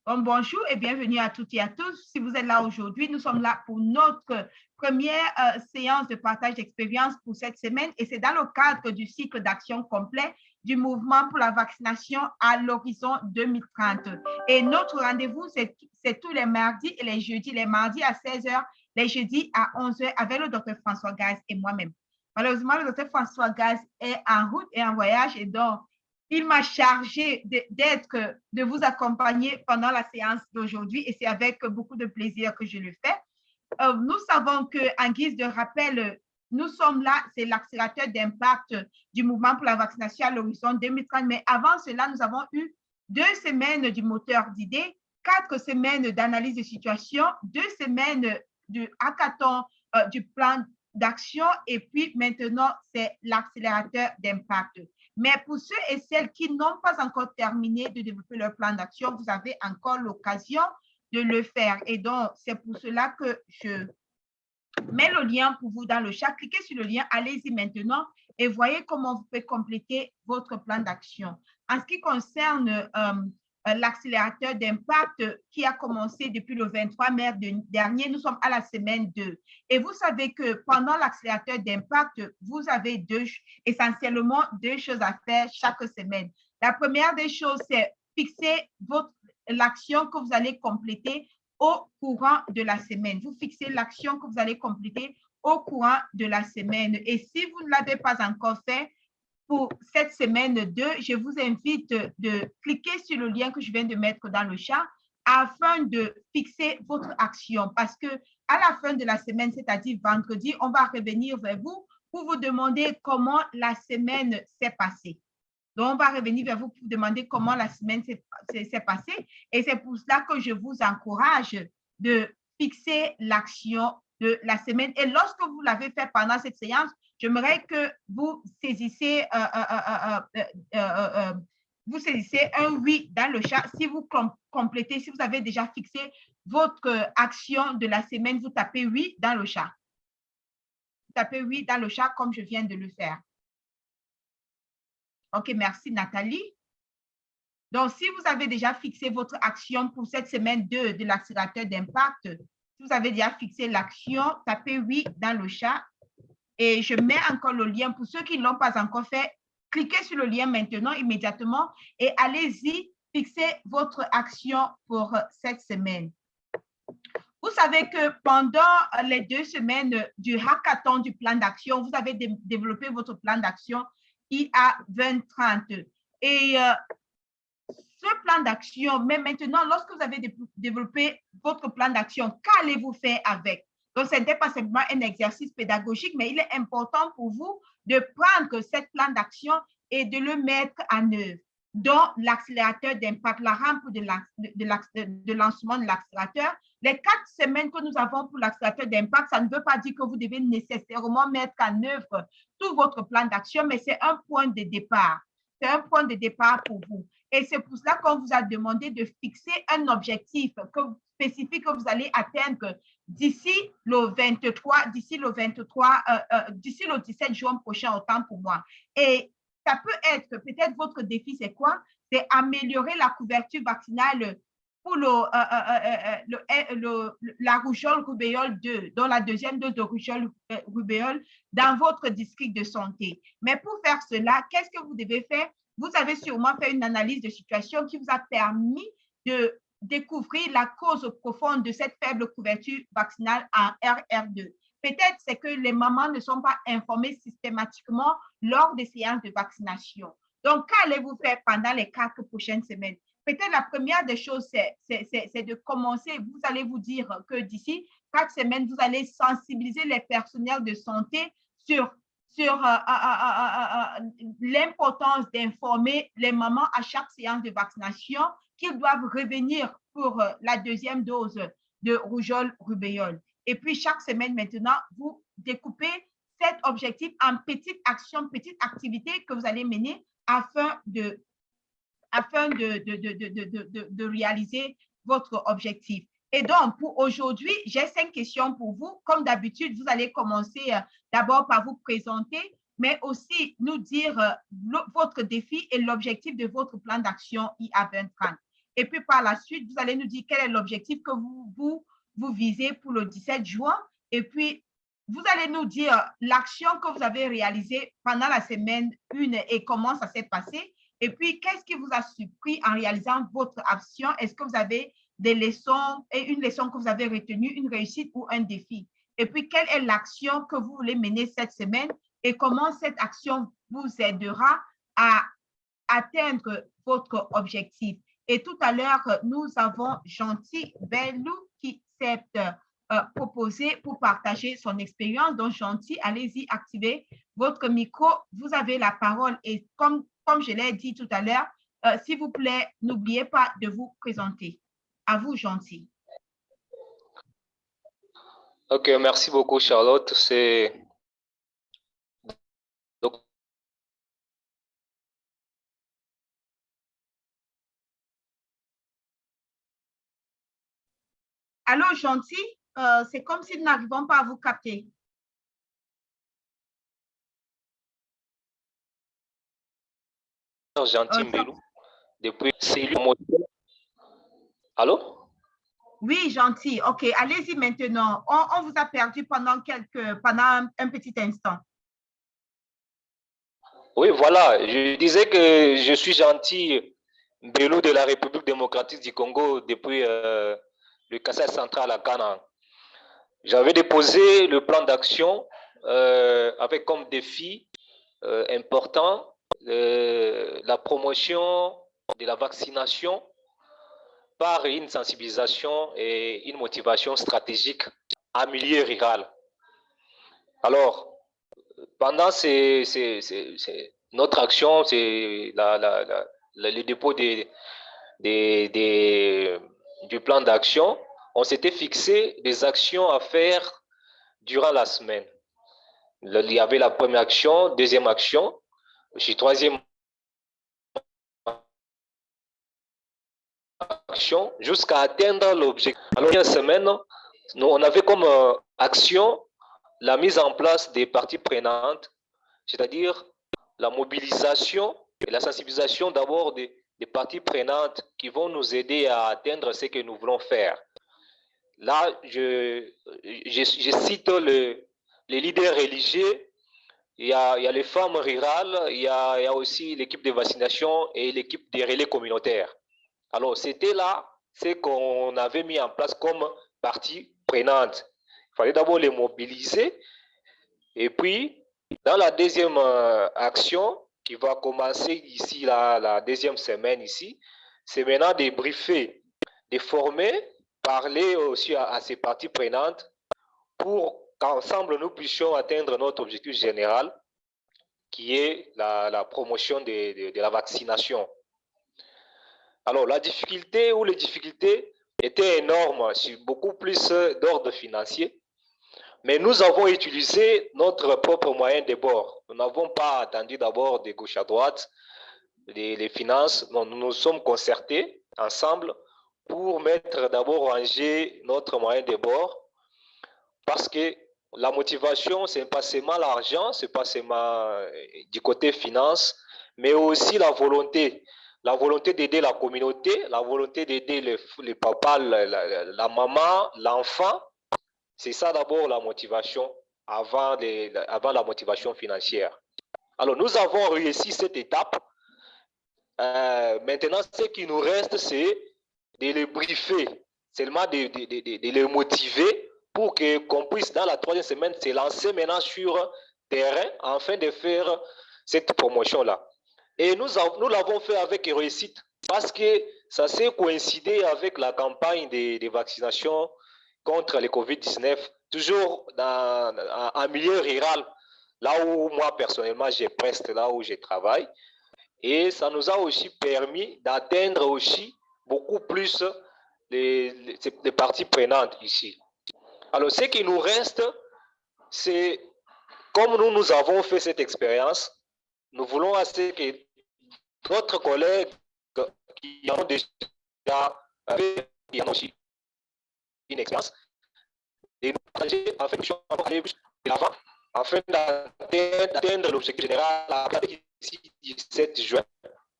Bon, bonjour et bienvenue à toutes et à tous. Si vous êtes là aujourd'hui, nous sommes là pour notre première séance de partage d'expérience pour cette semaine et c'est dans le cadre du cycle d'action complet du mouvement pour la vaccination à l'horizon 2030. Et notre rendez-vous, c'est tous les mardis et les jeudis, les mardis à 16 h, les jeudis à 11 h avec le docteur François Gaz et moi-même. Malheureusement, le docteur François Gaz est en route et en voyage et donc il m'a chargé de vous accompagner pendant la séance d'aujourd'hui et c'est avec beaucoup de plaisir que je le fais. Nous savons qu'en guise de rappel, nous sommes là, c'est l'accélérateur d'impact du mouvement pour la vaccination à l'horizon 2030. Mais avant cela, nous avons eu 2 semaines du moteur d'idées, 4 semaines d'analyse de situation, 2 semaines du hackathon du plan d'action et puis maintenant, c'est l'accélérateur d'impact. Mais pour ceux et celles qui n'ont pas encore terminé de développer leur plan d'action, vous avez encore l'occasion de le faire. Et donc, c'est pour cela que je mets le lien pour vous dans le chat. Cliquez sur le lien, allez-y maintenant et voyez comment vous pouvez compléter votre plan d'action. En ce qui concerne l'accélérateur d'impact qui a commencé depuis le 23 mai dernier, nous sommes à la semaine 2. Et vous savez que pendant l'accélérateur d'impact, vous avez essentiellement deux choses à faire chaque semaine. La première des choses, c'est fixer l'action que vous allez compléter au courant de la semaine. Vous fixez l'action que vous allez compléter au courant de la semaine. Et si vous ne l'avez pas encore fait, pour cette semaine 2, je vous invite de cliquer sur le lien que je viens de mettre dans le chat afin de fixer votre action parce que à la fin de la semaine, c'est-à-dire vendredi, on va revenir vers vous pour vous demander comment la semaine s'est passée. Donc, on va revenir vers vous pour demander comment la semaine s'est passée et c'est pour cela que je vous encourage de fixer l'action de la semaine. Et lorsque vous l'avez fait pendant cette séance, j'aimerais que vous saisissez un oui dans le chat. Si vous complétez, si vous avez déjà fixé votre action de la semaine, vous tapez oui dans le chat. Vous tapez oui dans le chat comme je viens de le faire. OK, merci Nathalie. Donc, si vous avez déjà fixé votre action pour cette semaine 2 de l'accélérateur d'impact, si vous avez déjà fixé l'action, tapez oui dans le chat. Et je mets encore le lien pour ceux qui ne l'ont pas encore fait. Cliquez sur le lien maintenant, immédiatement, et allez-y, fixez votre action pour cette semaine. Vous savez que pendant les 2 semaines du hackathon du plan d'action, vous avez développé votre plan d'action IA 2030. Et ce plan d'action, mais maintenant, lorsque vous avez développé votre plan d'action, qu'allez-vous faire avec? Donc, ce n'est pas simplement un exercice pédagogique, mais il est important pour vous de prendre ce plan d'action et de le mettre en œuvre. Donc, l'accélérateur d'impact, la rampe de lancement de l'accélérateur, les 4 semaines que nous avons pour l'accélérateur d'impact, ça ne veut pas dire que vous devez nécessairement mettre en œuvre tout votre plan d'action, mais c'est un point de départ. C'est un point de départ pour vous. Et c'est pour cela qu'on vous a demandé de fixer un objectif spécifique que vous allez atteindre d'ici le 23, d'ici le 17 juin prochain, autant pour moi. Et ça peut être, peut-être votre défi, c'est quoi? C'est améliorer la couverture vaccinale pour la rougeole rubéole 2, dans la deuxième dose de rougeole rubéole dans votre district de santé. Mais pour faire cela, qu'est-ce que vous devez faire? Vous avez sûrement fait une analyse de situation qui vous a permis de découvrir la cause profonde de cette faible couverture vaccinale en RR2. Peut-être c'est que les mamans ne sont pas informées systématiquement lors des séances de vaccination. Donc, qu'allez-vous faire pendant les 4 prochaines semaines? Peut-être la première des choses, c'est de commencer. Vous allez vous dire que d'ici 4 semaines, vous allez sensibiliser les personnels de santé sur l'importance d'informer les mamans à chaque séance de vaccination qu'ils doivent revenir pour la deuxième dose de rougeole rubéole. Et puis, chaque semaine maintenant, vous découpez cet objectif en petites actions, petites activités que vous allez mener afin de réaliser votre objectif. Et donc, pour aujourd'hui, j'ai 5 questions pour vous. Comme d'habitude, vous allez commencer d'abord par vous présenter, mais aussi nous dire votre défi et l'objectif de votre plan d'action IA 2030. Et puis par la suite, vous allez nous dire quel est l'objectif que vous visez pour le 17 juin. Et puis, vous allez nous dire l'action que vous avez réalisée pendant la semaine 1 et comment ça s'est passé. Et puis, qu'est-ce qui vous a surpris en réalisant votre action? Est-ce que vous avez des leçons et une leçon que vous avez retenue, une réussite ou un défi? Et puis, quelle est l'action que vous voulez mener cette semaine et comment cette action vous aidera à atteindre votre objectif? Et tout à l'heure, nous avons Gentil Bellou qui s'est proposé pour partager son expérience. Donc, Gentil, allez-y, activez votre micro. Vous avez la parole. Et comme je l'ai dit tout à l'heure, s'il vous plaît, n'oubliez pas de vous présenter. À vous, Gentil. Ok, merci beaucoup, Charlotte. Allô, Gentil, c'est comme si nous n'arrivons pas à vous capter. Gentil Mbelou, depuis cellule. Allô? Oui, Gentil. OK, allez-y maintenant. On vous a perdu pendant un petit instant. Oui, voilà. Je disais que je suis Gentil Mbelou de la République démocratique du Congo depuis le Kassai central à Ghana. J'avais déposé le plan d'action avec comme défi important la promotion de la vaccination par une sensibilisation et une motivation stratégique en milieu rural. Alors, pendant notre action, c'est le dépôt du plan d'action, on s'était fixé des actions à faire durant la semaine. Il y avait la première action, deuxième action, puis troisième action, jusqu'à atteindre l'objectif. Alors, une semaine, on avait comme action la mise en place des parties prenantes, c'est-à-dire la mobilisation et la sensibilisation d'abord des parties prenantes qui vont nous aider à atteindre ce que nous voulons faire. Là, je cite les leaders religieux, il y a les femmes rurales, il y a aussi l'équipe de vaccination et l'équipe des relais communautaires. Alors, c'était là ce qu'on avait mis en place comme partie prenante. Il fallait d'abord les mobiliser. Et puis, dans la deuxième action, qui va commencer ici, la deuxième semaine ici, c'est maintenant de briefer, de former, parler aussi à ces parties prenantes pour qu'ensemble nous puissions atteindre notre objectif général, qui est la promotion de la vaccination. Alors, la difficulté ou les difficultés étaient énormes, beaucoup plus d'ordre financier. Mais nous avons utilisé notre propre moyen de bord. Nous n'avons pas attendu d'abord de gauche à droite les finances. Non, nous nous sommes concertés ensemble pour mettre d'abord en jeu notre moyen de bord. Parce que la motivation, ce n'est pas seulement l'argent, ce n'est pas seulement du côté finance, mais aussi la volonté. La volonté d'aider la communauté, la volonté d'aider les papas, la maman, l'enfant. C'est ça d'abord la motivation avant la motivation financière. Alors, nous avons réussi cette étape. Maintenant, ce qui nous reste, c'est de les briefer, seulement de les motiver pour qu'on puisse, dans la troisième semaine, se lancer maintenant sur terrain afin de faire cette promotion-là. Et nous l'avons fait avec réussite parce que ça s'est coïncidé avec la campagne de vaccination contre le COVID-19, toujours en milieu rural, là où moi personnellement j'ai presque là où je travaille. Et ça nous a aussi permis d'atteindre aussi beaucoup plus les parties prenantes ici. Alors ce qui nous reste, c'est comme nous avons fait cette expérience, nous voulons assez que d'autres collègues qui ont déjà qui ont aussi une expérience et nous partager afin de aller plus de l'avant, afin d'atteindre l'objectif général à partir d'ici 17 juin,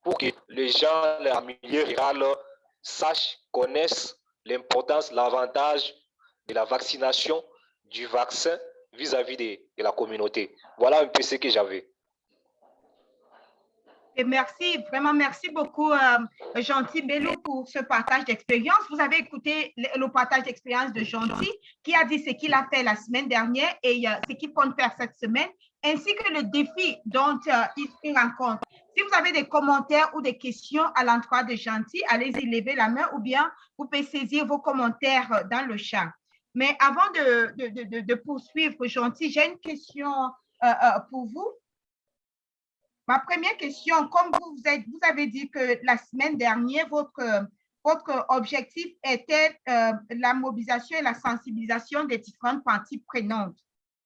pour que les gens en milieu rural sachent, connaissent l'importance, l'avantage de la vaccination, du vaccin vis-à-vis de la communauté. Voilà un peu ce que j'avais. Et merci, vraiment merci beaucoup, Gentil Bello, pour ce partage d'expérience. Vous avez écouté le partage d'expérience de Gentil, qui a dit ce qu'il a fait la semaine dernière et ce qu'il compte faire cette semaine, ainsi que le défi dont il rencontre. Si vous avez des commentaires ou des questions à l'endroit de Gentil, allez-y, levez la main ou bien vous pouvez saisir vos commentaires dans le chat. Mais avant de poursuivre, Gentil, j'ai une question pour vous. Ma première question, comme vous avez dit que la semaine dernière, votre objectif était la mobilisation et la sensibilisation des différentes parties prenantes.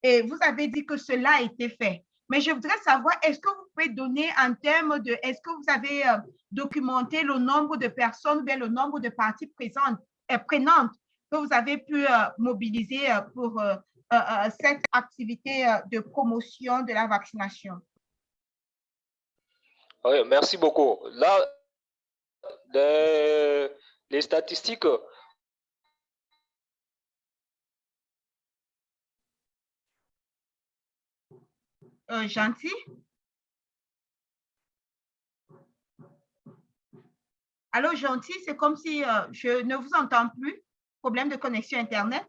Et vous avez dit que cela a été fait. Mais je voudrais savoir, est-ce que vous pouvez donner en termes de, est-ce que vous avez documenté le nombre de personnes ou bien le nombre de parties prenantes que vous avez pu mobiliser pour cette activité de promotion de la vaccination? Oui, merci beaucoup. Là, les statistiques, Gentil? Allô, Gentil, c'est comme si je ne vous entends plus. Problème de connexion Internet?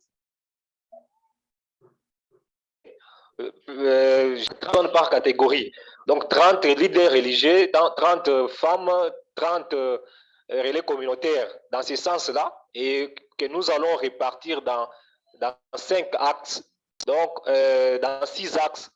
30 par catégorie. Donc, 30 leaders religieux, 30 femmes, 30 relais communautaires dans ce sens-là, et que nous allons répartir dans 5 axes. Donc, dans 6 axes,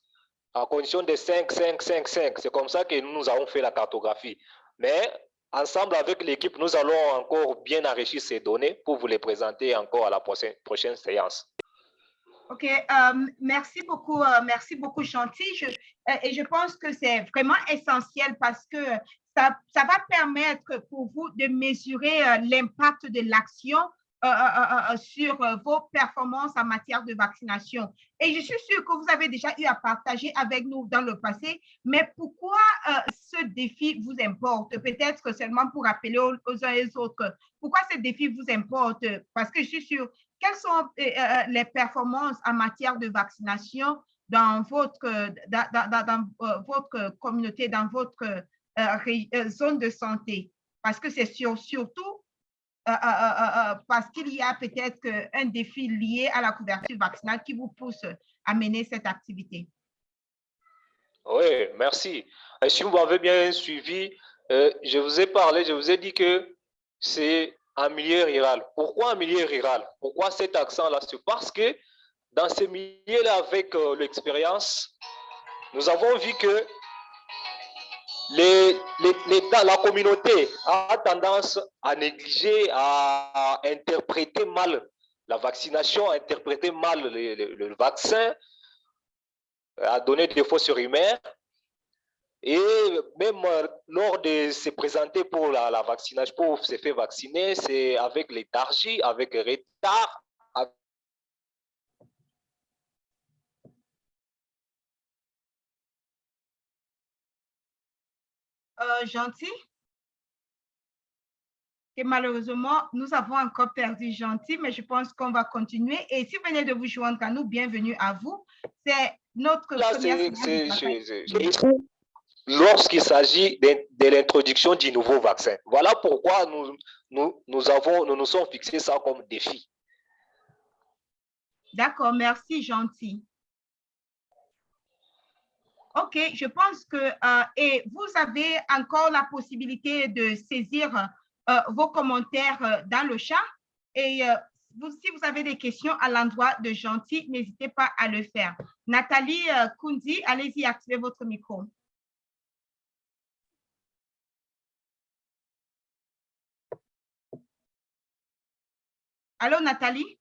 en condition de 5, 5, 5, 5. C'est comme ça que nous avons fait la cartographie. Mais ensemble avec l'équipe, nous allons encore bien enrichir ces données pour vous les présenter encore à la prochaine séance. OK, merci beaucoup, Gentil. Et je pense que c'est vraiment essentiel parce que ça va permettre pour vous de mesurer l'impact de l'action sur vos performances en matière de vaccination. Et je suis sûre que vous avez déjà eu à partager avec nous dans le passé, mais pourquoi ce défi vous importe? Peut-être seulement pour rappeler aux uns et aux autres, pourquoi ce défi vous importe? Parce que je suis sûre, quelles sont les performances en matière de vaccination dans votre communauté, dans votre zone de santé? Parce que c'est surtout parce qu'il y a peut-être un défi lié à la couverture vaccinale qui vous pousse à mener cette activité. Oui, merci. Et si vous m'avez bien suivi, je vous ai parlé, je vous ai dit que c'est en milieu rural. Pourquoi en milieu rural? Pourquoi cet accent-là? C'est parce que dans ce milieu-là, avec l'expérience, nous avons vu que la communauté a tendance à négliger, à interpréter mal la vaccination, à interpréter mal le vaccin, à donner des fausses rumeurs. Et même lors de se présenter pour la vaccination, pour se faire vacciner, c'est avec léthargie, avec retard. Gentil? Et malheureusement, nous avons encore perdu Gentil, mais je pense qu'on va continuer. Et si vous venez de vous joindre à nous, bienvenue à vous. C'est notre première lorsqu'il s'agit de l'introduction du nouveau vaccin. Voilà pourquoi nous nous sommes fixés ça comme défi. D'accord, merci, Gentil. OK, je pense que et vous avez encore la possibilité de saisir vos commentaires dans le chat. Et si vous avez des questions à l'endroit de Gentil, n'hésitez pas à le faire. Nathalie Koundi, allez-y, activez votre micro. Allô, Nathalie?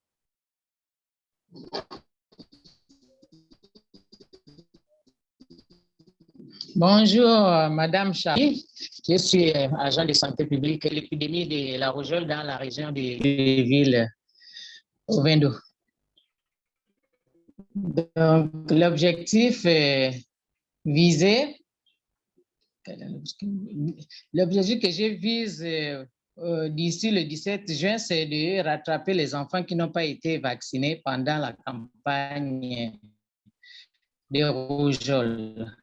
Bonjour, Madame Charlie. Je suis agent de santé publique et l'épidémie de la rougeole dans la région de Ville au Vendo. Donc, l'objectif visé, l'objectif que je vise d'ici le 17 juin, c'est de rattraper les enfants qui n'ont pas été vaccinés pendant la campagne de rougeole.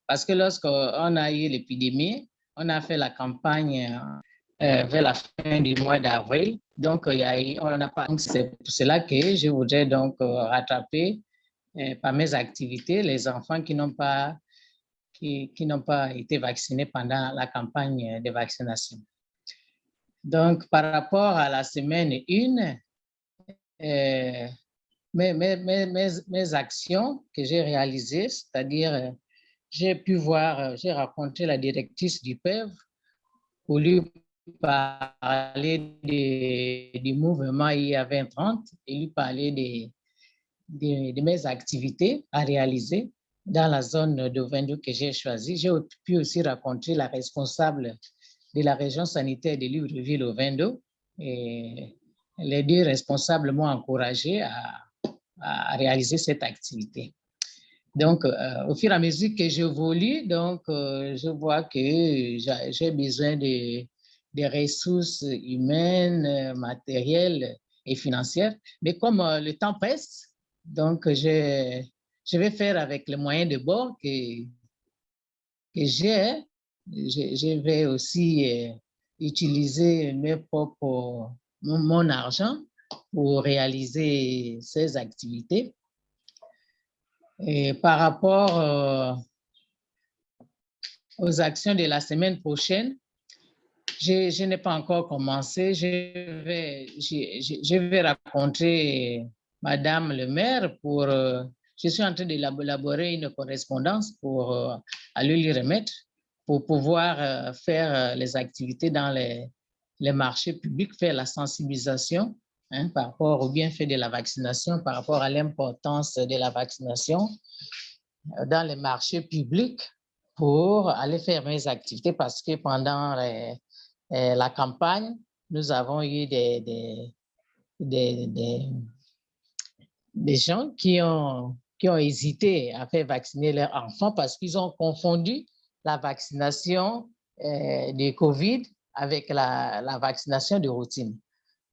Parce que lorsqu'on a eu l'épidémie, on a fait la campagne vers la fin du mois d'avril. Donc, on n'a pas. C'est pour cela que je voudrais donc rattraper par mes activités les enfants qui n'ont pas été vaccinés pendant la campagne de vaccination. Donc, par rapport à la semaine 1, mes actions que j'ai réalisées, c'est-à-dire j'ai rencontré la directrice du PEV pour lui parler du mouvement IA 2030 et lui parler de mes activités à réaliser dans la zone de Ovendo que j'ai choisie. J'ai pu aussi rencontrer la responsable de la région sanitaire de Libreville Ovendo et les deux responsables m'ont encouragé à réaliser cette activité. Donc, au fur et à mesure que j'évolue, donc, je vois que j'ai besoin de ressources humaines, matérielles et financières. Mais comme le temps presse, donc, je vais faire avec les moyens de bord que j'ai. Je vais aussi utiliser mon argent pour réaliser ces activités. Et par rapport aux actions de la semaine prochaine, je n'ai pas encore commencé. Je vais rencontrer Madame le maire pour... je suis en train d'élaborer une correspondance pour aller lui remettre, pour pouvoir faire les activités dans les marchés publics, faire la sensibilisation par rapport au bienfait de la vaccination, par rapport à l'importance de la vaccination dans les marchés publics pour aller faire mes activités parce que pendant la campagne, nous avons eu des gens qui ont hésité à faire vacciner leurs enfants parce qu'ils ont confondu la vaccination de COVID avec la vaccination de routine.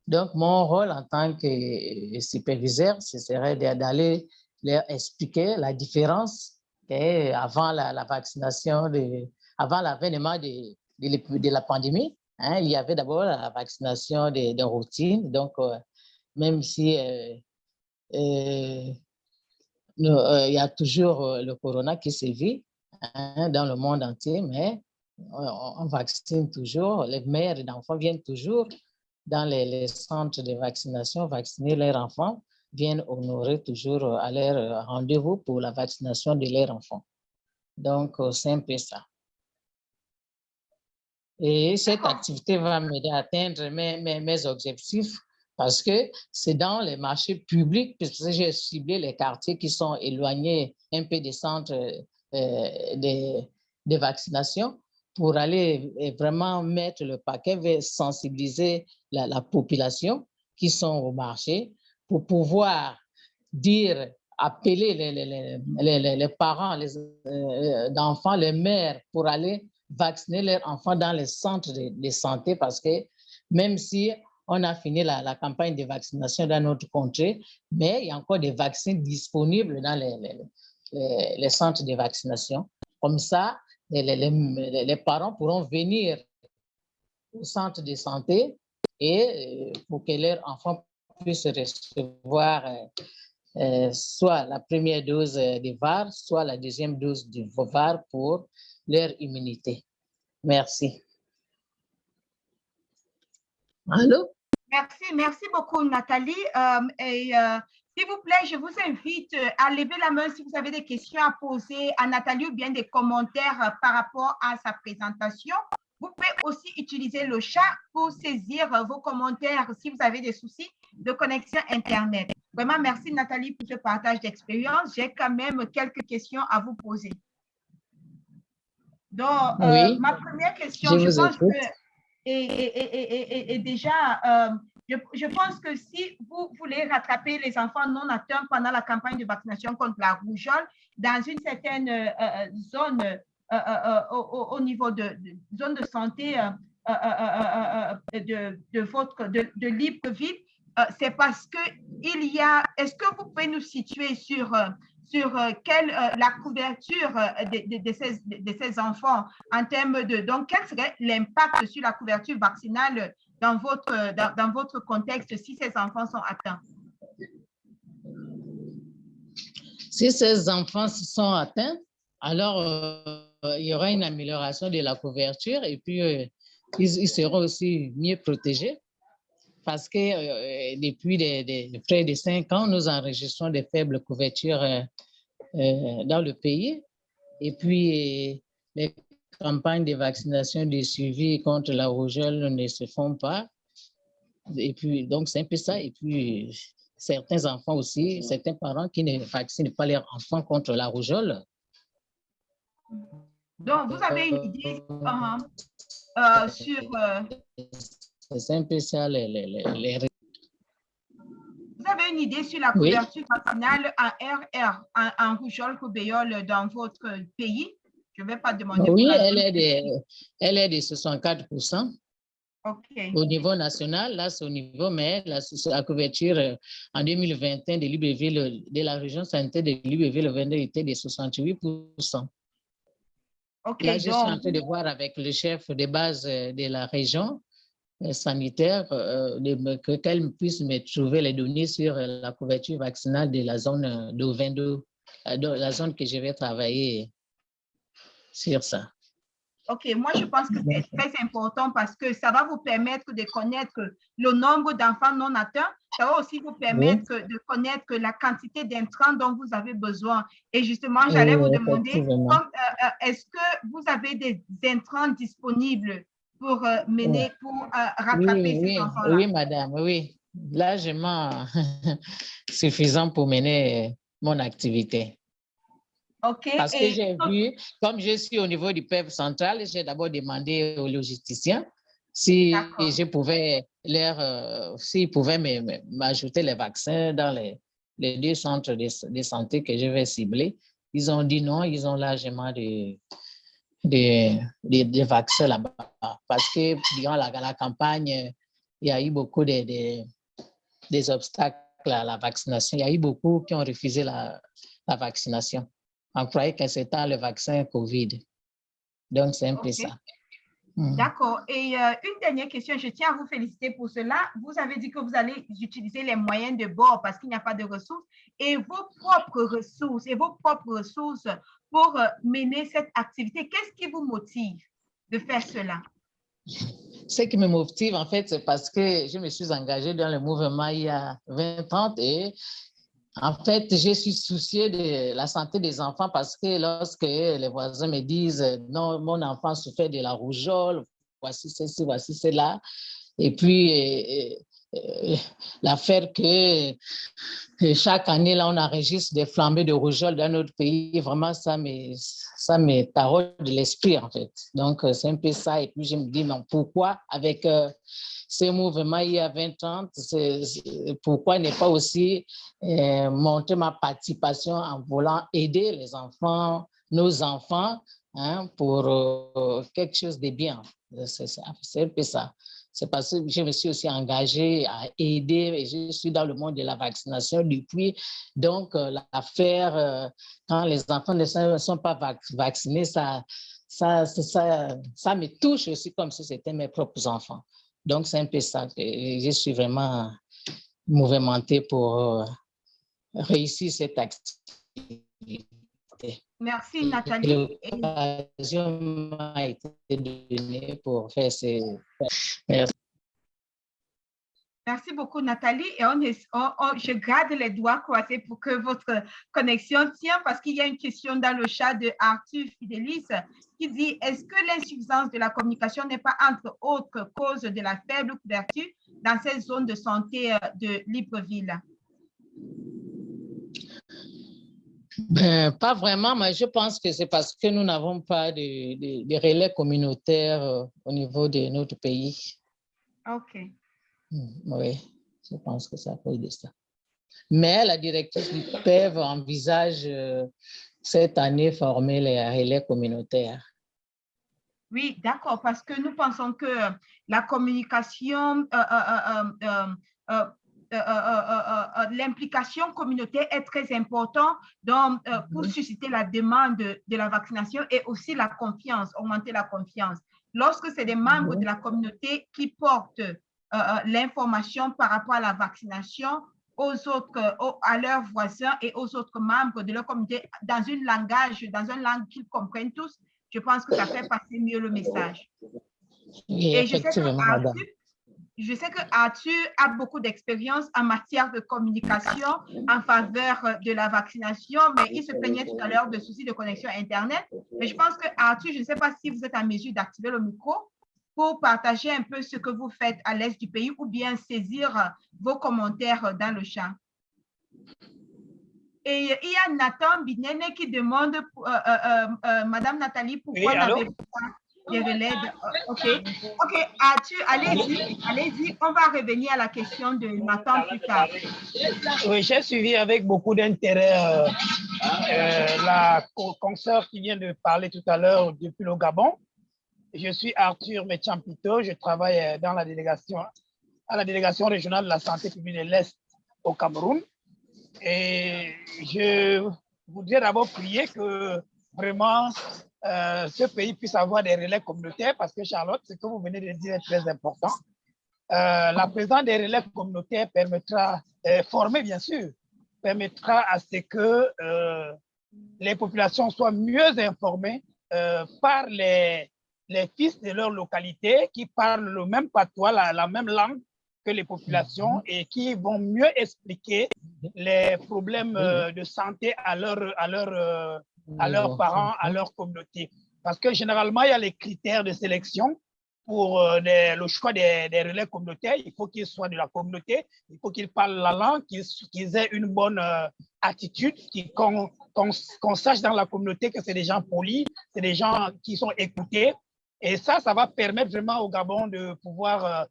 Donc, mon rôle en tant que superviseur, ce serait d'aller leur expliquer la différence avant la vaccination, avant l'avènement de la pandémie. Il y avait d'abord la vaccination de routine. Donc, même si il y a toujours le corona qui sévit dans le monde entier, mais on vaccine toujours. Les mères d'enfants viennent toujours dans les centres de vaccination, vacciner leurs enfants, viennent honorer toujours à leur rendez-vous pour la vaccination de leurs enfants. Donc, c'est un peu ça. Et cette activité va m'aider à atteindre mes objectifs parce que c'est dans les marchés publics, puisque j'ai ciblé les quartiers qui sont éloignés un peu des centres de vaccination, pour aller vraiment mettre le paquet, sensibiliser la population qui sont au marché pour pouvoir dire, appeler les parents d'enfants, les mères pour aller vacciner leurs enfants dans les centres de santé parce que même si on a fini la campagne de vaccination dans notre contrée, mais il y a encore des vaccins disponibles dans les centres de vaccination. Comme ça, les parents pourront venir au centre de santé et pour que leurs enfants puissent recevoir soit la première dose de VAR, soit la deuxième dose de VAR pour leur immunité. Merci. Allô? Merci beaucoup, Nathalie. S'il vous plaît, je vous invite à lever la main si vous avez des questions à poser à Nathalie ou bien des commentaires par rapport à sa présentation. Vous pouvez aussi utiliser le chat pour saisir vos commentaires si vous avez des soucis de connexion Internet. Vraiment, merci Nathalie pour ce partage d'expérience. J'ai quand même quelques questions à vous poser. Donc, oui, ma première question, je pense que je pense que si vous voulez rattraper les enfants non atteints pendant la campagne de vaccination contre la rougeole dans une certaine zone au niveau de zone de santé de Libreville, c'est parce que est-ce que vous pouvez nous situer sur la couverture de ces enfants en termes donc quel serait l'impact sur la couverture vaccinale dans votre contexte si ces enfants sont atteints? Si ces enfants sont atteints, alors il y aura une amélioration de la couverture et puis ils seront aussi mieux protégés parce que depuis près de 5 ans, nous enregistrons des faibles couvertures dans le pays. Et puis, les campagnes de vaccination de suivi contre la rougeole ne se font pas. Et puis, donc, c'est un peu ça. Et puis, certains enfants aussi, certains parents qui ne vaccinent pas leurs enfants contre la rougeole. Donc, vous avez une idée sur... C'est un peu ça, Vous avez une idée sur la couverture vaccinale en RR, en rougeole, rubéole dans votre pays? Je ne vais pas demander. Oui, elle est de 64%. Okay. Au niveau national, là, c'est au niveau, mais la couverture en 2021 de Libreville, de la région sanitaire de Libreville, était de 68%. Okay, là, je suis en train de voir avec le chef de base de la région sanitaire qu'elle puisse me trouver les données sur la couverture vaccinale de la zone de 22, la zone que je vais travailler sur ça. OK, moi, je pense que c'est très important parce que ça va vous permettre de connaître le nombre d'enfants non atteints. Ça va aussi vous permettre de connaître la quantité d'intrants dont vous avez besoin. Et justement, j'allais vous demander, est-ce que vous avez des intrants disponibles pour rattraper ces enfants-là? Oui, madame, oui. Largement suffisant pour mener mon activité. Okay. Parce que j'ai vu, comme je suis au niveau du PEV central, j'ai d'abord demandé aux logisticiens si je pouvais s'ils pouvaient m'ajouter les vaccins dans les 2 centres de santé que je vais cibler. Ils ont dit non, ils ont largement des vaccins là-bas. Parce que durant la campagne, il y a eu beaucoup des obstacles à la vaccination. Il y a eu beaucoup qui ont refusé la vaccination. On croyait que c'était le vaccin COVID. Donc, c'est un peu ça. D'accord. Et une dernière question, je tiens à vous féliciter pour cela. Vous avez dit que vous allez utiliser les moyens de bord parce qu'il n'y a pas de ressources et vos propres ressources pour mener cette activité. Qu'est-ce qui vous motive de faire cela? Ce qui me motive, en fait, c'est parce que je me suis engagée dans le mouvement il y a 20 ans et en fait, je suis souciée de la santé des enfants parce que lorsque les voisins me disent « Non, mon enfant souffrait de la rougeole, voici ceci, voici cela », et puis l'affaire que chaque année, là, on enregistre des flambées de rougeole dans notre pays, vraiment, ça me taraude de l'esprit, en fait. Donc, c'est un peu ça. Et puis, je me dis, non, pourquoi avec ces mouvements il y a 20 ans, pourquoi ne pas aussi monter ma participation en voulant aider les enfants, nos enfants, hein, pour quelque chose de bien. C'est un peu ça. C'est parce que je me suis aussi engagée à aider et je suis dans le monde de la vaccination depuis. Donc, l'affaire, quand les enfants ne sont pas vaccinés, ça me touche aussi comme si c'était mes propres enfants. Donc, c'est un peu ça. Je suis vraiment mouvementée pour réussir cette activité. Merci, Nathalie. L'occasion m'a été donnée pour faire ces... Merci. Merci beaucoup, Nathalie. Et je garde les doigts croisés pour que votre connexion tienne parce qu'il y a une question dans le chat de Arthur Fidelis qui dit « Est-ce que l'insuffisance de la communication n'est pas entre autres causes de la faible couverture dans ces zones de santé de Libreville ?» Pas vraiment, mais je pense que c'est parce que nous n'avons pas de relais communautaires au niveau de notre pays. OK. Oui, je pense que c'est à cause de ça. Mais la directrice du PEV envisage cette année former les relais communautaires. Oui, d'accord, parce que nous pensons que la communication, l'implication communautaire est très importante pour susciter la demande de la vaccination et aussi la confiance, augmenter la confiance. Lorsque c'est des membres de la communauté qui portent l'information par rapport à la vaccination aux autres, à leurs voisins et aux autres membres de leur communauté dans dans une langue qu'ils comprennent tous, je pense que ça fait passer mieux le message. Oui, Et effectivement, madame. je sais que Arthur a beaucoup d'expérience en matière de communication en faveur de la vaccination, mais il se plaignait tout à l'heure de soucis de connexion Internet. Mais je pense que Arthur, je ne sais pas si vous êtes en mesure d'activer le micro pour partager un peu ce que vous faites à l'est du pays ou bien saisir vos commentaires dans le chat. Et il y a Nathan Binene qui demande, Madame Nathalie, pourquoi n'avez-vous pas des relais OK, Arthur, allez-y, on va revenir à la question de Nathan plus tard. Oui, j'ai suivi avec beaucoup d'intérêt la consoeur qui vient de parler tout à l'heure depuis le Gabon. Je suis Arthur Méchampito, je travaille dans la délégation, à la délégation régionale de la santé publique de l'Est au Cameroun. Et je voudrais d'abord prier que vraiment ce pays puisse avoir des relais communautaires parce que Charlotte, ce que vous venez de dire est très important. La présence des relais communautaires permettra, formés bien sûr, permettra à ce que les populations soient mieux informées par les fils de leur localité qui parlent le même patois, la même langue que les populations et qui vont mieux expliquer les problèmes de santé à leurs parents, à leur communauté. Parce que généralement, il y a les critères de sélection pour le choix des relais communautaires. Il faut qu'ils soient de la communauté, il faut qu'ils parlent la langue, qu'ils aient une bonne attitude, qu'on sache dans la communauté que c'est des gens polis, c'est des gens qui sont écoutés. Et ça va permettre vraiment au Gabon de pouvoir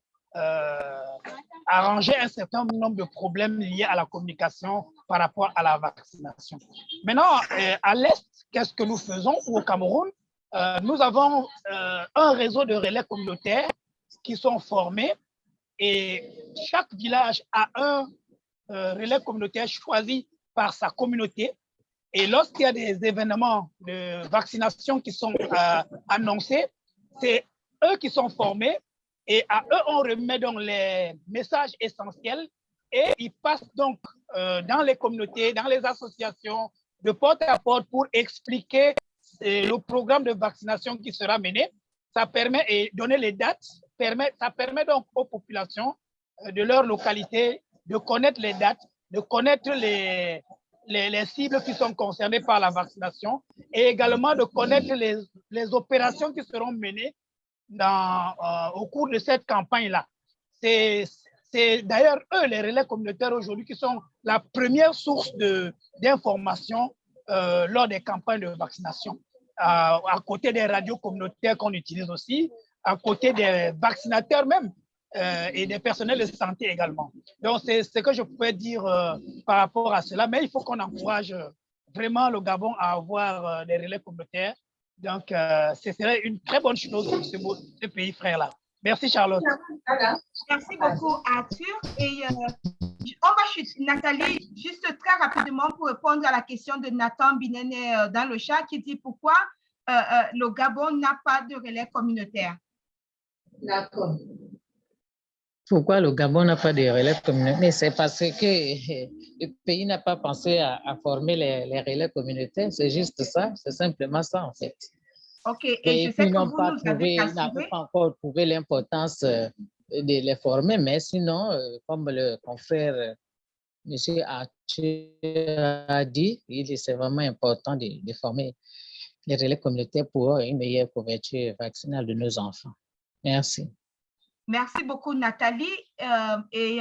arranger un certain nombre de problèmes liés à la communication par rapport à la vaccination. Maintenant, à l'Est, qu'est-ce que nous faisons au Cameroun? Nous avons un réseau de relais communautaires qui sont formés et chaque village a un relais communautaire choisi par sa communauté. Et lorsqu'il y a des événements de vaccination qui sont annoncés, c'est eux qui sont formés et à eux, on remet donc les messages essentiels et ils passent donc dans les communautés, dans les associations, de porte à porte pour expliquer le programme de vaccination qui sera mené. Ça permet, et donner les dates, ça permet donc aux populations de leur localité de connaître les dates, de connaître les cibles qui sont concernées par la vaccination et également de connaître les opérations qui seront menées au cours de cette campagne-là. C'est d'ailleurs eux, les relais communautaires aujourd'hui, qui sont la première source d'information lors des campagnes de vaccination, à côté des radios communautaires qu'on utilise aussi, à côté des vaccinateurs même et des personnels de santé également. Donc, c'est ce que je pouvais dire par rapport à cela, mais il faut qu'on encourage vraiment le Gabon à avoir des relais communautaires. Donc, ce serait une très bonne chose pour ce pays frère-là. Merci, Charlotte. Merci beaucoup, Arthur. Et on va chuter Nathalie, juste très rapidement pour répondre à la question de Nathan Binene dans le chat qui dit pourquoi le Gabon n'a pas de relais communautaire. D'accord. Pourquoi le Gabon n'a pas de relais communautaires? C'est parce que le pays n'a pas pensé à former les relais communautaires. C'est juste ça, c'est simplement ça en fait. OK, et je sais que vous nous avez assuré. Ils n'avaient pas encore trouvé l'importance de les former, mais sinon, comme le confrère M. Arthur a dit, c'est vraiment important de former les relais communautaires pour une meilleure couverture vaccinale de nos enfants. Merci. Merci beaucoup, Nathalie. Et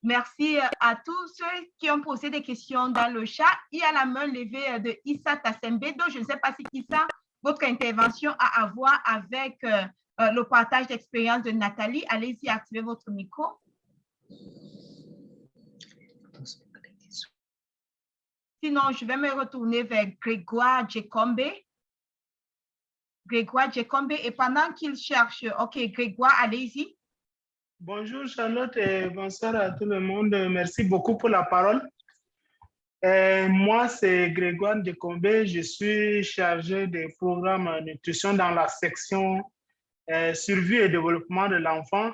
merci à tous ceux qui ont posé des questions dans le chat. Il y a la main levée de Issa Tassembedo. Je ne sais pas si Issa, votre intervention a à voir avec le partage d'expérience de Nathalie. Allez-y, activez votre micro. Sinon, je vais me retourner vers Grégoire Djekombe. Grégoire Djekombe. Et pendant qu'il cherche, OK, Grégoire, allez-y. Bonjour Charlotte et bonsoir à tout le monde. Merci beaucoup pour la parole. Moi, c'est Grégoire Djekombe. Je suis chargé des programmes nutrition dans la section survie et développement de l'enfant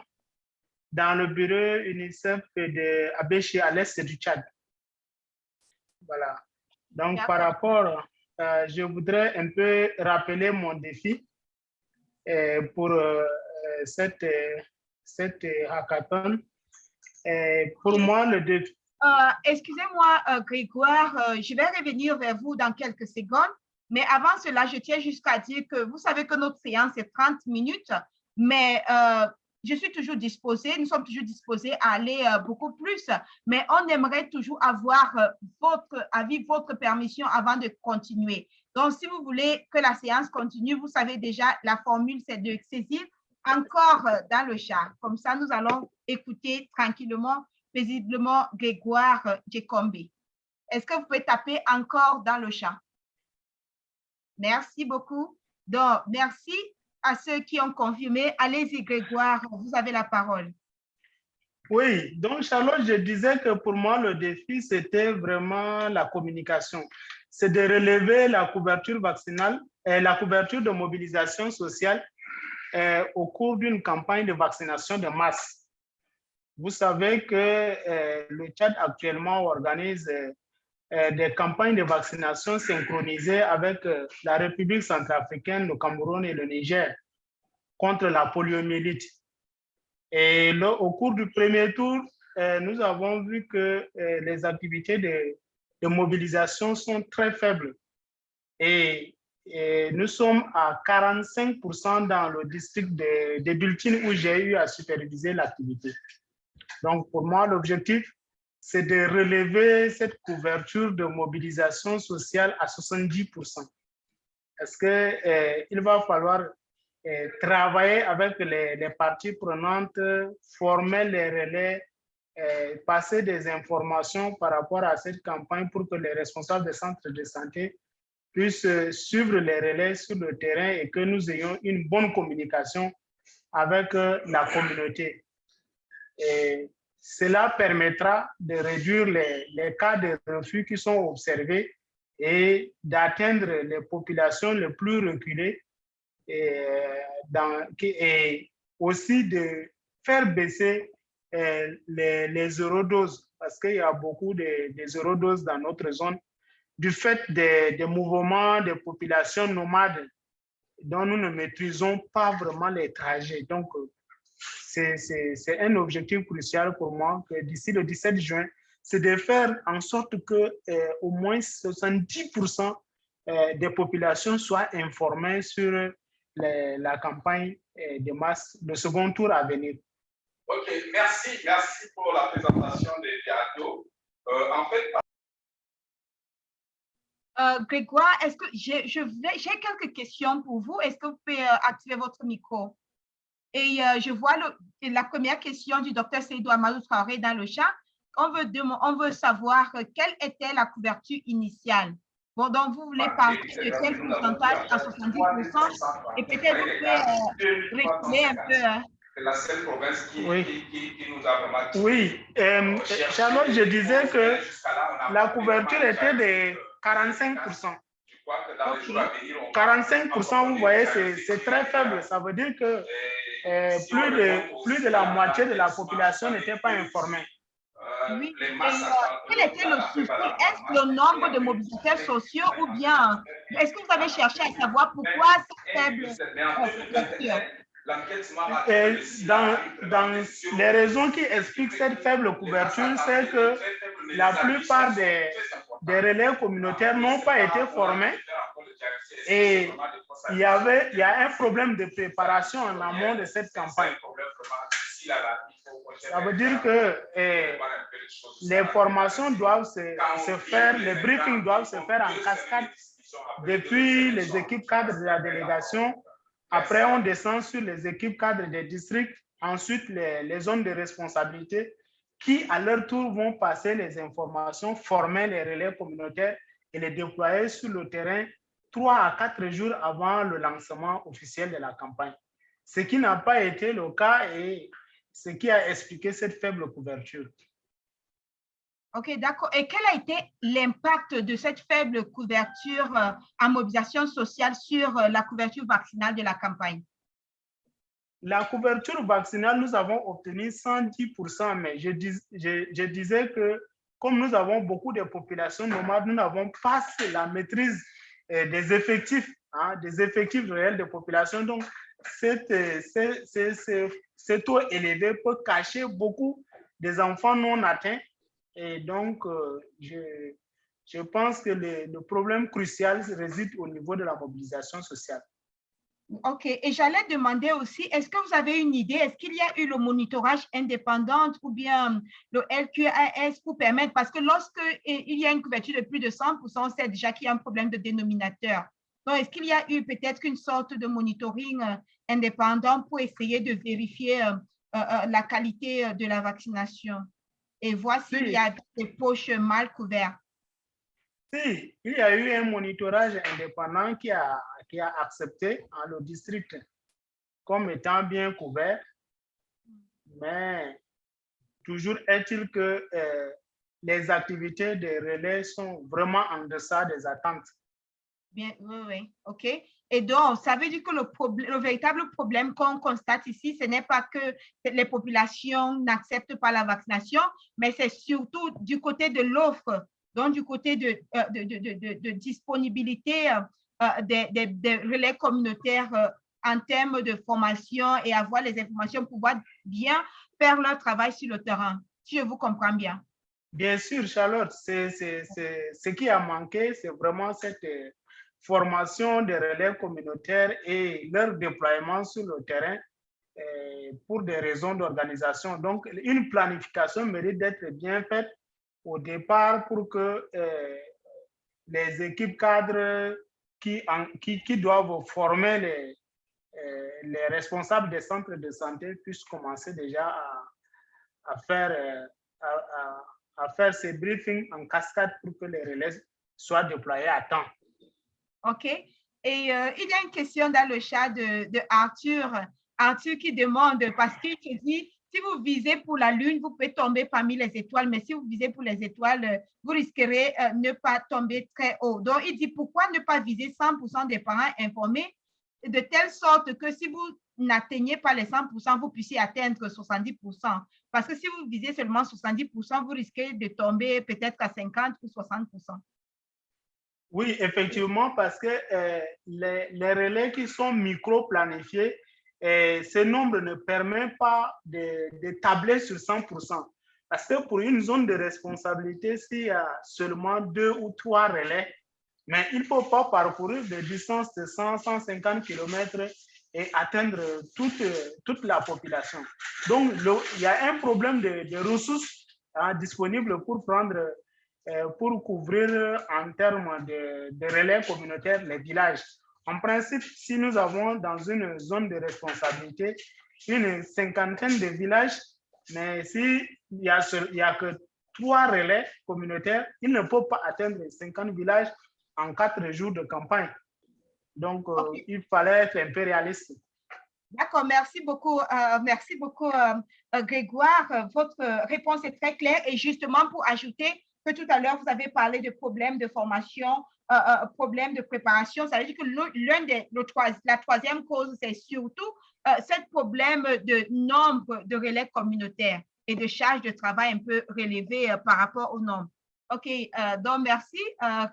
dans le bureau UNICEF de Abéché à l'est du Tchad. Voilà. Donc, par rapport, je voudrais un peu rappeler mon défi pour cette hackathon. Pour moi, le défi. Excusez-moi, Grégoire, je vais revenir vers vous dans quelques secondes. Mais avant cela, je tiens jusqu'à dire que vous savez que notre séance est 30 minutes, mais je suis toujours disposée, nous sommes toujours disposés à aller beaucoup plus, mais on aimerait toujours avoir votre avis, votre permission avant de continuer. Donc, si vous voulez que la séance continue, vous savez déjà, la formule, c'est de saisir encore dans le chat. Comme ça, nous allons écouter tranquillement, paisiblement Grégoire Djekombe. Est-ce que vous pouvez taper encore dans le chat? Merci beaucoup. Donc, merci à ceux qui ont confirmé. Allez-y, Grégoire, vous avez la parole. Oui, donc Charlotte, je disais que pour moi, le défi, c'était vraiment la communication. C'est de relever la couverture vaccinale et la couverture de mobilisation sociale au cours d'une campagne de vaccination de masse. Vous savez que le Tchad actuellement organise des campagnes de vaccination synchronisées avec la République centrafricaine, le Cameroun et le Niger contre la poliomyélite. Et là, au cours du premier tour, nous avons vu que les activités de mobilisation sont très faibles. Et nous sommes à 45% dans le district de Bultine où j'ai eu à superviser l'activité. Donc, pour moi, l'objectif, c'est de relever cette couverture de mobilisation sociale à 70%. Parce qu'il va falloir travailler avec les parties prenantes, former les relais, passer des informations par rapport à cette campagne pour que les responsables des centres de santé puissent suivre les relais sur le terrain et que nous ayons une bonne communication avec la communauté. Et cela permettra de réduire les cas de refus qui sont observés et d'atteindre les populations les plus reculées et aussi de faire baisser les eurodoses parce qu'il y a beaucoup de eurodoses dans notre zone du fait des mouvements des populations nomades dont nous ne maîtrisons pas vraiment les trajets. Donc, c'est un objectif crucial pour moi que d'ici le 17 juin, c'est de faire en sorte que au moins 70% des populations soient informées sur la campagne de masse, le second tour à venir. OK, merci pour la présentation des radios. En fait, Grégoire, est-ce que j'ai quelques questions pour vous? Est-ce que vous pouvez activer votre micro? Et je vois la première question du docteur Seydou Amadou Traoré dans le chat. On veut savoir quelle était la couverture initiale. Bon, donc vous voulez partir de quel pourcentage à 70% et peut-être vous pouvez reculer un peu. C'est la seule province qui nous a vraiment... Oui, Charlotte, je disais que la couverture était de 45%. 45%, vous voyez, c'est très faible. Ça veut dire que plus de la moitié de la population n'était pas informée. Oui. Quel était le souci? Est-ce le nombre de mobilisateurs sociaux ou bien est-ce que vous avez cherché à savoir pourquoi cette faible couverture? Dans les raisons qui expliquent cette faible couverture, c'est que la plupart des relais communautaires n'ont pas été formés et il y a un problème de préparation en amont de cette campagne. Ça veut dire que les formations doivent se faire, les briefings doivent se faire en cascade depuis les équipes cadres de la délégation. Après, on descend sur les équipes cadres des districts, ensuite les zones de responsabilité qui, à leur tour, vont passer les informations, former les relais communautaires et les déployer sur le terrain 3 à 4 jours avant le lancement officiel de la campagne. Ce qui n'a pas été le cas et ce qui a expliqué cette faible couverture. OK, d'accord. Et quel a été l'impact de cette faible couverture en mobilisation sociale sur la couverture vaccinale de la campagne? La couverture vaccinale, nous avons obtenu 110%, mais je disais que comme nous avons beaucoup de populations nomades, nous n'avons pas la maîtrise des effectifs réels de population. Donc, ce taux élevé peut cacher beaucoup des enfants non atteints. Et donc, je pense que le problème crucial réside au niveau de la mobilisation sociale. OK. Et j'allais demander aussi, est-ce que vous avez une idée, est-ce qu'il y a eu le monitorage indépendant ou bien le LQAS pour permettre, parce que lorsque il y a une couverture de plus de 100%, on sait déjà qu'il y a un problème de dénominateur. Donc, est-ce qu'il y a eu peut-être une sorte de monitoring indépendant pour essayer de vérifier la qualité de la vaccination et voir s'il y a des poches mal couvertes? Si, il y a eu un monitorage indépendant qui a accepté le district comme étant bien couvert, mais toujours est-il que les activités de relais sont vraiment en deçà des attentes. Bien, oui, OK. Et donc, ça veut dire que le véritable problème qu'on constate ici, ce n'est pas que les populations n'acceptent pas la vaccination, mais c'est surtout du côté de l'offre, donc du côté de disponibilité des relais communautaires en termes de formation et avoir les informations pour pouvoir bien faire leur travail sur le terrain, si je vous comprends bien. Bien sûr, Charlotte, ce qui a manqué, c'est vraiment cette formation des relais communautaires et leur déploiement sur le terrain pour des raisons d'organisation. Donc, une planification mérite d'être bien faite au départ pour que les équipes cadres qui doivent former les responsables des centres de santé puissent commencer déjà à faire ces briefings en cascade pour que les relais soient déployés à temps. OK. Et il y a une question dans le chat de Arthur. Arthur qui demande, parce qu'il te dit, si vous visez pour la Lune, vous pouvez tomber parmi les étoiles, mais si vous visez pour les étoiles, vous risquerez ne pas tomber très haut. Donc, il dit, pourquoi ne pas viser 100% des parents informés de telle sorte que si vous n'atteignez pas les 100%, vous puissiez atteindre 70%. Parce que si vous visez seulement 70%, vous risquez de tomber peut-être à 50 ou 60%. Oui, effectivement, parce que les relais qui sont micro-planifiés, ce nombre ne permet pas de tabler sur 100%. Parce que pour une zone de responsabilité, s'il y a seulement 2 ou 3 relais, mais il ne faut pas parcourir des distances de 100, 150 km et atteindre toute la population. Donc, il y a un problème de ressources disponibles pour couvrir en termes de relais communautaires les villages. En principe, si nous avons dans une zone de responsabilité une cinquantaine de villages, mais s'il n'y a que 3 relais communautaires, il ne peut pas atteindre 50 villages en 4 jours de campagne. Donc, okay. Il fallait être un peu réaliste. D'accord, merci beaucoup Grégoire. Votre réponse est très claire et justement pour ajouter que tout à l'heure, vous avez parlé de problèmes de formation, problèmes de préparation. Ça veut dire que la troisième cause, c'est surtout ce problème de nombre de relais communautaires et de charge de travail un peu relevée par rapport au nombre. OK, donc merci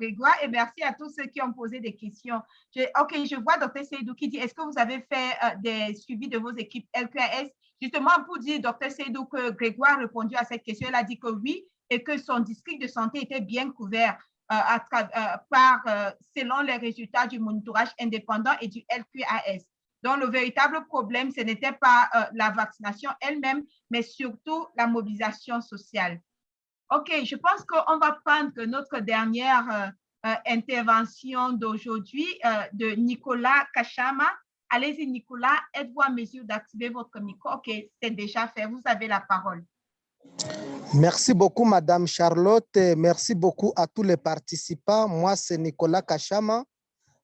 Grégoire et merci à tous ceux qui ont posé des questions. Je vois Dr Seydou qui dit, est-ce que vous avez fait des suivis de vos équipes LQAS? Justement, pour dire, Dr Seydou, que Grégoire a répondu à cette question, il a dit que oui et que son district de santé était bien couvert selon les résultats du monitorage indépendant et du LQAS. Donc, le véritable problème, ce n'était pas la vaccination elle-même, mais surtout la mobilisation sociale. OK, je pense qu'on va prendre notre dernière intervention d'aujourd'hui de Nicolas Kachama. Allez-y, Nicolas, êtes-vous en mesure d'activer votre micro? OK, c'est déjà fait. Vous avez la parole. Merci beaucoup, Madame Charlotte. Et merci beaucoup à tous les participants. Moi, c'est Nicolas Kachama.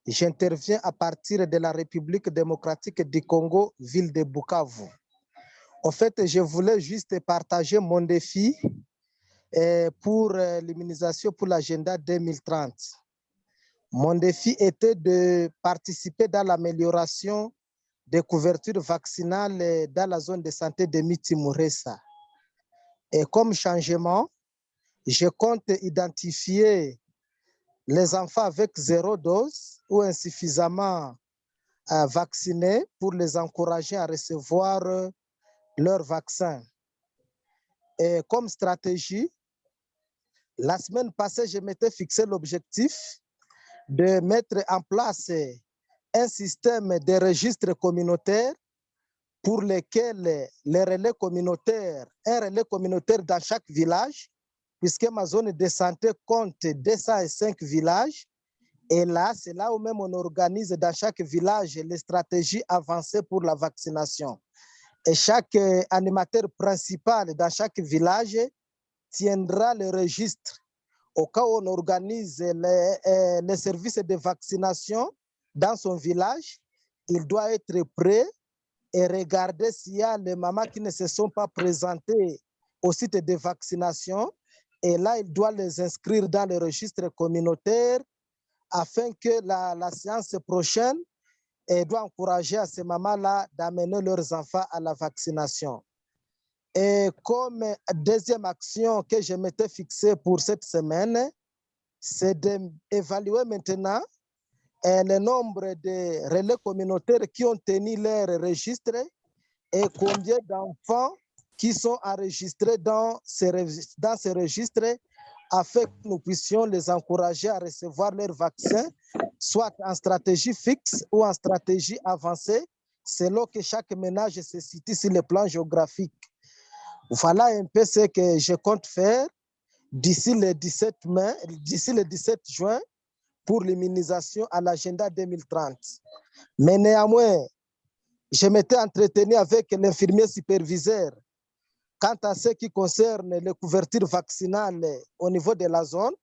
J'interviens à partir de la République démocratique du Congo, ville de Bukavu. En fait, je voulais juste partager mon défi pour l'immunisation pour l'agenda 2030. Mon défi était de participer dans l'amélioration des couvertures vaccinales dans la zone de santé de Miti-Mouressa. Et comme changement, je compte identifier les enfants avec 0 dose ou insuffisamment vaccinés pour les encourager à recevoir leur vaccin. Et comme stratégie, la semaine passée, je m'étais fixé l'objectif de mettre en place un système de registres communautaires pour lesquels les relais communautaires, un relais communautaire dans chaque village, puisque ma zone de santé compte 205 villages. Et là, c'est là où même on organise dans chaque village les stratégies avancées pour la vaccination. Et chaque animateur principal dans chaque village tiendra le registre. Au cas où on organise les services de vaccination dans son village, il doit être prêt et regarder s'il y a les mamans qui ne se sont pas présentées au site de vaccination. Et là, il doit les inscrire dans le registre communautaire afin que la séance prochaine doit encourager à ces mamans-là d'amener leurs enfants à la vaccination. Et comme deuxième action que je m'étais fixée pour cette semaine, c'est d'évaluer maintenant le nombre de relais communautaires qui ont tenu leur registre et combien d'enfants qui sont enregistrés dans ces registres afin que nous puissions les encourager à recevoir leur vaccin, soit en stratégie fixe ou en stratégie avancée, selon que chaque ménage se situe sur le plan géographique. Voilà un peu ce que je compte faire d'ici le 17 juin pour l'immunisation à l'agenda 2030. Mais néanmoins, je m'étais entretenu avec l'infirmier superviseur quant à ce qui concerne les couvertures vaccinales au niveau de la zone.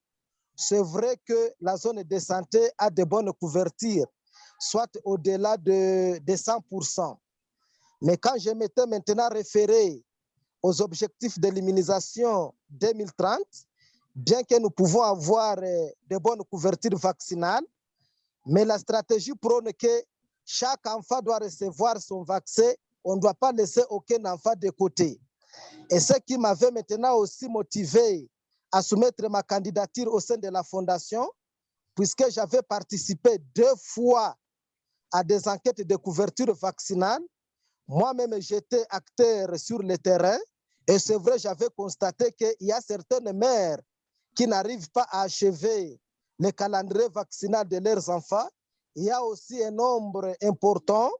C'est vrai que la zone de santé a de bonnes couvertures, soit au-delà de 100%. Mais quand je m'étais maintenant référé aux objectifs de l'immunisation 2030, bien que nous pouvons avoir de bonnes couvertures vaccinales, mais la stratégie prône que chaque enfant doit recevoir son vaccin, on ne doit pas laisser aucun enfant de côté. Et ce qui m'avait maintenant aussi motivé à soumettre ma candidature au sein de la Fondation, puisque j'avais participé 2 fois à des enquêtes de couverture vaccinale. Moi-même, j'étais acteur sur le terrain et c'est vrai, j'avais constaté qu'il y a certaines mères qui n'arrivent pas à achever le calendrier vaccinal de leurs enfants. Il y a aussi un nombre important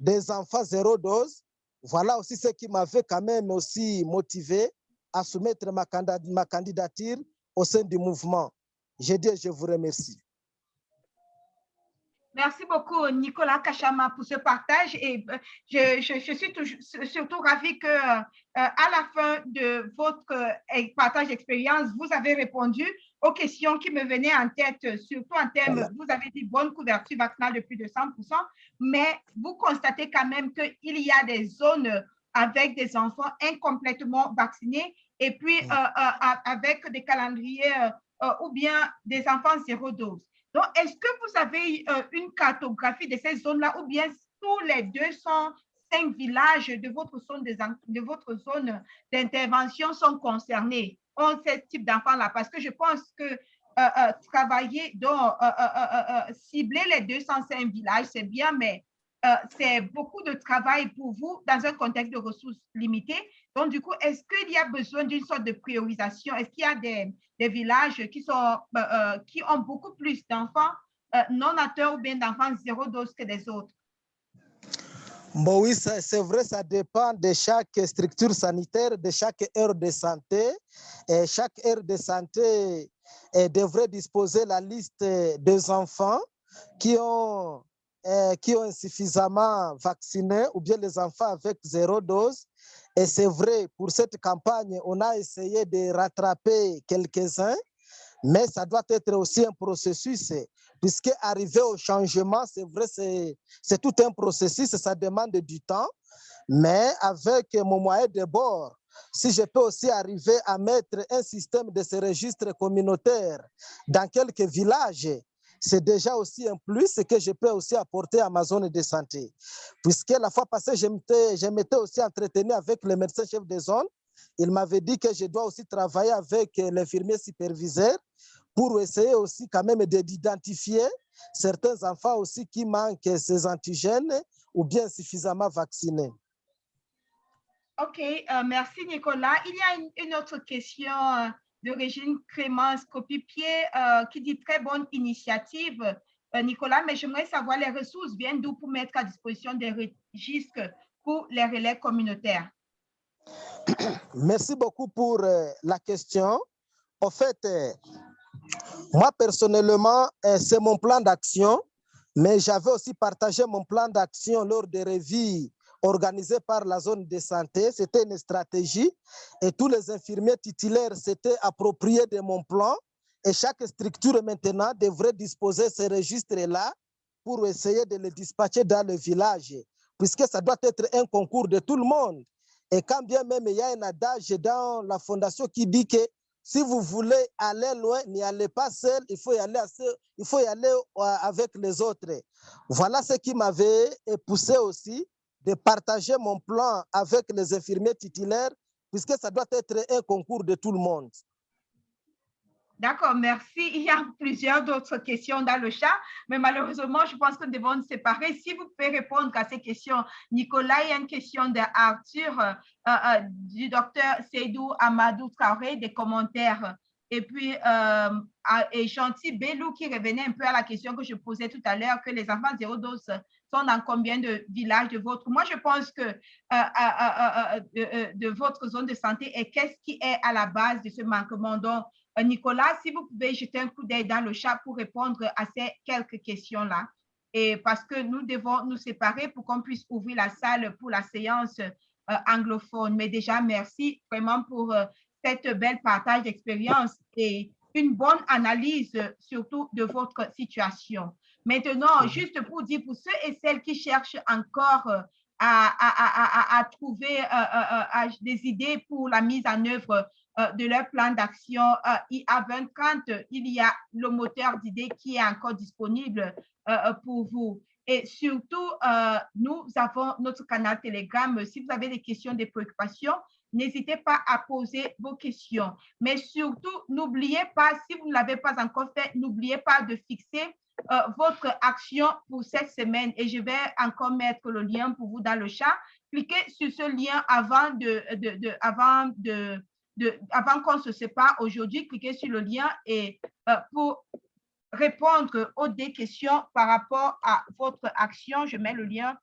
des enfants 0 dose. Voilà aussi ce qui m'avait quand même aussi motivé à soumettre ma candidature au sein du mouvement. Je dis, je vous remercie. Merci beaucoup, Nicolas Kachama, pour ce partage. Et je suis surtout ravie que, à la fin de votre partage d'expérience, vous avez répondu aux questions qui me venaient en tête, surtout en termes, vous avez dit bonne couverture vaccinale de plus de 100%, mais vous constatez quand même qu'il y a des zones avec des enfants incomplètement vaccinés et puis avec des calendriers ou bien des enfants 0 dose. Donc, est-ce que vous avez une cartographie de ces zones-là ou bien tous les 205 villages de votre zone d'intervention sont concernés, ont ce type d'enfants-là? Parce que je pense que travailler, donc cibler les 205 villages, c'est bien, mais c'est beaucoup de travail pour vous dans un contexte de ressources limitées. Donc, du coup, est-ce qu'il y a besoin d'une sorte de priorisation? Est-ce qu'il y a des villages qui ont beaucoup plus d'enfants non atteints ou bien d'enfants 0 dose que des autres? Bon, oui, c'est vrai, ça dépend de chaque structure sanitaire, de chaque aire de santé. Et chaque aire de santé devrait disposer la liste des enfants qui ont insuffisamment vacciné ou bien les enfants avec 0 dose. Et c'est vrai, pour cette campagne, on a essayé de rattraper quelques-uns, Mais ça doit être aussi un processus, puisque arriver au changement, c'est vrai, c'est tout un processus, ça demande du temps. Mais avec mon moyen de bord, si je peux aussi arriver à mettre un système de ces registres communautaires dans quelques villages, c'est déjà aussi un plus que je peux aussi apporter à ma zone de santé. Puisque la fois passée, je m'étais aussi entretenu avec le médecin chef de zone. Il m'avait dit que je dois aussi travailler avec l'infirmier superviseur pour essayer aussi quand même d'identifier certains enfants aussi qui manquent ces antigènes ou bien suffisamment vaccinés. OK, merci Nicolas. Il y a une autre question de Régine Clémence Copipier qui dit très bonne initiative, Nicolas, mais j'aimerais savoir les ressources viennent d'où pour mettre à disposition des registres pour les relais communautaires. Merci beaucoup pour la question. En fait, moi personnellement, c'est mon plan d'action, mais j'avais aussi partagé mon plan d'action lors des revues organisées par la zone de santé. C'était une stratégie et tous les infirmiers titulaires s'étaient appropriés de mon plan et chaque structure maintenant devrait disposer ces registres-là pour essayer de les dispatcher dans le village, puisque ça doit être un concours de tout le monde. Et quand bien même il y a un adage dans la fondation qui dit que si vous voulez aller loin, n'y allez pas seul, il faut y aller avec les autres. Voilà ce qui m'avait poussé aussi de partager mon plan avec les infirmiers titulaires, puisque ça doit être un concours de tout le monde. D'accord, merci. Il y a plusieurs autres questions dans le chat, mais malheureusement, je pense que nous devons nous séparer. Si vous pouvez répondre à ces questions, Nicolas, il y a une question d'Arthur, du docteur Seydou Amadou Traoré, des commentaires. Et puis, et Gentil Bellou qui revenait un peu à la question que je posais tout à l'heure, que les enfants zéro dose sont dans combien de villages de votre? Moi, je pense que de votre zone de santé et qu'est-ce qui est à la base de ce manquement? Donc, Nicolas, si vous pouvez jeter un coup d'œil dans le chat pour répondre à ces quelques questions-là. Et parce que nous devons nous séparer pour qu'on puisse ouvrir la salle pour la séance anglophone. Mais déjà, merci vraiment pour cette belle partage d'expérience et une bonne analyse surtout de votre situation. Maintenant, juste pour dire pour ceux et celles qui cherchent encore à trouver des idées pour la mise en œuvre de leur plan d'action IA 2030, il y a le moteur d'idées qui est encore disponible pour vous. Et surtout, nous avons notre canal Telegram. Si vous avez des questions, des préoccupations, n'hésitez pas à poser vos questions. Mais surtout, n'oubliez pas, si vous ne l'avez pas encore fait, n'oubliez pas de fixer votre action pour cette semaine. Et je vais encore mettre le lien pour vous dans le chat. Cliquez sur ce lien avant qu'on se sépare aujourd'hui. Cliquez sur le lien et pour répondre aux des questions par rapport à votre action, je mets le lien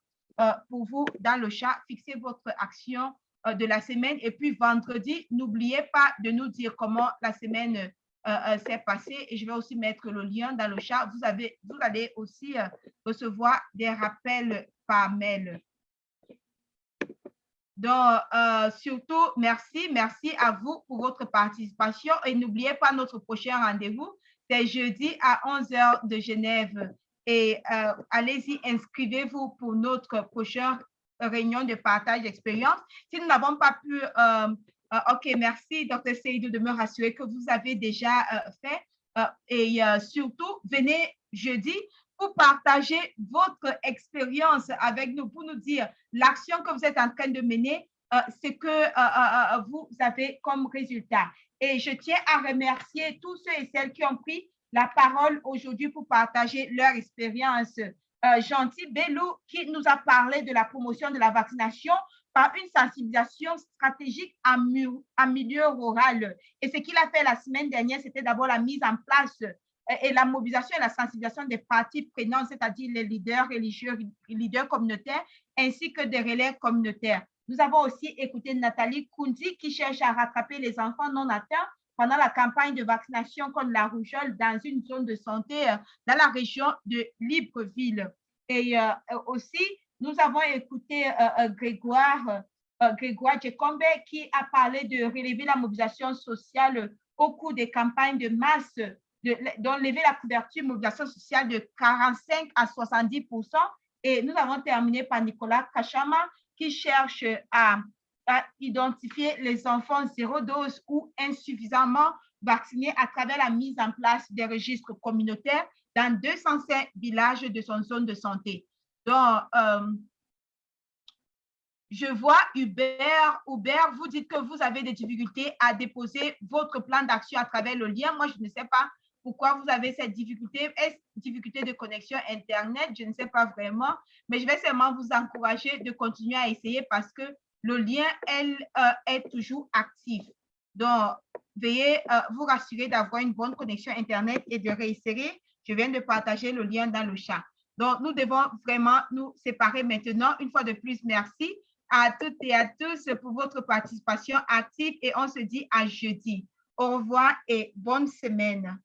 pour vous dans le chat. Fixez votre action de la semaine. Et puis vendredi, n'oubliez pas de nous dire comment la semaine s'est passée. Et je vais aussi mettre le lien dans le chat. Vous allez aussi recevoir des rappels par mail. Donc, surtout, merci à vous pour votre participation. Et n'oubliez pas notre prochain rendez-vous. C'est jeudi à 11h de Genève. Et allez-y, inscrivez-vous pour notre prochaine réunion de partage d'expérience. Si nous n'avons pas pu, OK, merci, Dr. Seydou, de me rassurer que vous avez déjà fait. Et surtout, venez jeudi pour partager votre expérience avec nous, pour nous dire l'action que vous êtes en train de mener, ce que vous avez comme résultat. Et je tiens à remercier tous ceux et celles qui ont pris la parole aujourd'hui pour partager leur expérience. Gentil Bellou qui nous a parlé de la promotion de la vaccination par une sensibilisation stratégique en milieu rural. Et ce qu'il a fait la semaine dernière, c'était d'abord la mise en place et la mobilisation et la sensibilisation des parties prenantes, c'est-à-dire les leaders religieux, les leaders communautaires, ainsi que des relais communautaires. Nous avons aussi écouté Nathalie Koundi qui cherche à rattraper les enfants non atteints pendant la campagne de vaccination contre la rougeole dans une zone de santé dans la région de Libreville. Et aussi, nous avons écouté Grégoire Grégoire Djekombe, qui a parlé de relever la mobilisation sociale au cours des campagnes de masse, d'enlever la couverture mobilisation sociale de 45 à 70%. Et nous avons terminé par Nicolas Kachama, qui cherche à identifier les enfants zéro dose ou insuffisamment vaccinés à travers la mise en place des registres communautaires dans 205 villages de son zone de santé. Donc, je vois Hubert, vous dites que vous avez des difficultés à déposer votre plan d'action à travers le lien. Moi, je ne sais pas pourquoi vous avez cette difficulté. Est-ce difficulté de connexion Internet? Je ne sais pas vraiment, mais je vais seulement vous encourager de continuer à essayer parce que le lien, est toujours actif. Donc, veuillez vous rassurer d'avoir une bonne connexion Internet et de réinsérer. Je viens de partager le lien dans le chat. Donc, nous devons vraiment nous séparer maintenant. Une fois de plus, merci à toutes et à tous pour votre participation active et on se dit à jeudi. Au revoir et bonne semaine.